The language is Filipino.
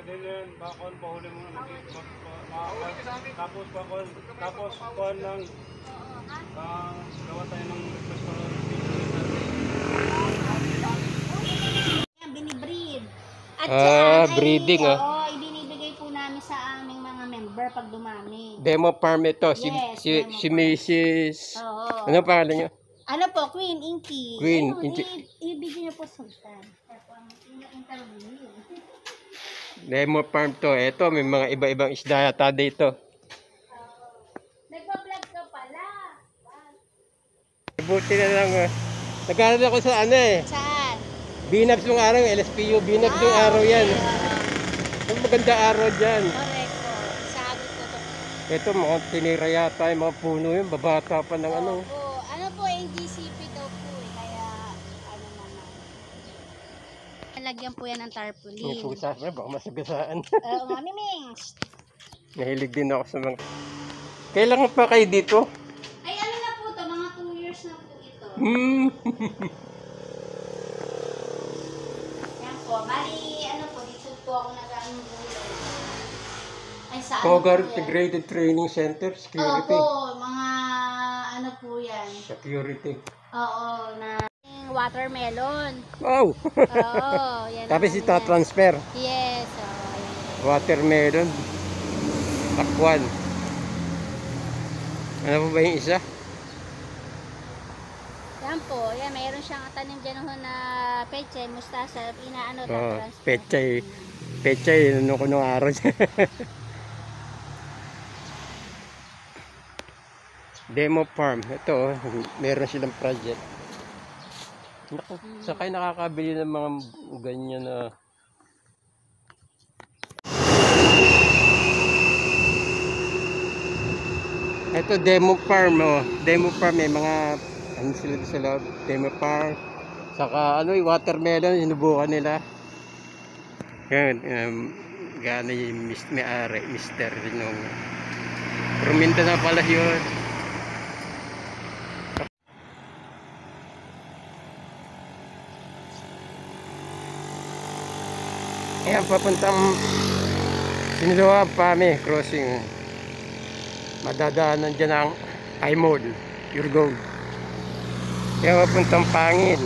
Pwede din, bakon, pahuli mo na tapos bakon, tapos kuhan lang, gawa tayo ng restaurant. Binibreed. At yan, breeding ibinibigay po namin sa aming mga member pag dumami. Demo farm ito. Yes, Si Mrs. Oo. Ano pangalan niya? Ano po, Queen Inky. Queen Ayun, Inky. Ibigay niyo po Sultan. Interview. Demo farm to. Ito, may mga iba-ibang isda yata dito. Nagpa-vlog ka pala. Buti na lang. Nagkaroon ako sa Saan? Binabs yung araw, LSPU. Binabs yung araw yan. Ang maganda araw dyan. Correct po. Sagot ko to. Ito, mga tinira yata yung mga puno yun. Babata pa ng ano. Opo. Ano po, NGCP daw po eh. Kaya, ano naman. Lagyan po yan ng tarpaulin. Yung pusa, baka masagasaan. Oo nga, Mimings. Nahilig din ako sa mga... Kailangan pa kayo dito? Ay, ano na po to? Mga 2 years na po ito. Yan po. Bali, ano po, dito po ako nag-aaming gulay. Ay, saan Cogar po yan? Integrated Training Center, Security. Opo, mga ano po yan. Security. Oo, na watermelon. Wow! Oo, yan. Tapos naman ito, yan. transfer. Yes, oo. Yan. Watermelon. Takwan. Ano po ba yung isa? Yan po, yan. Mayroon siyang tanim dyan ho na peche, mustasa, inaano, Oh, transfer. pechay. Pechay, nung ko nung araw. Demo farm. Ito, meron silang project. Naku, saan kayo nakakabili ng mga ganyan na... Ito, demo farm. Oh. Demo farm, may mga... Ano sila sa loob? Demo farm. Saka, ano, yung watermelon, sinubukan nila. Yan, gano'n yung may-ari, Mr. Rinong. Ruminta na pala yun. Ayan, papuntang Sinaloa Pame Crossing. Madadaanan dyan ang I-Mall, Urgong. Ayan, papuntang Pangil.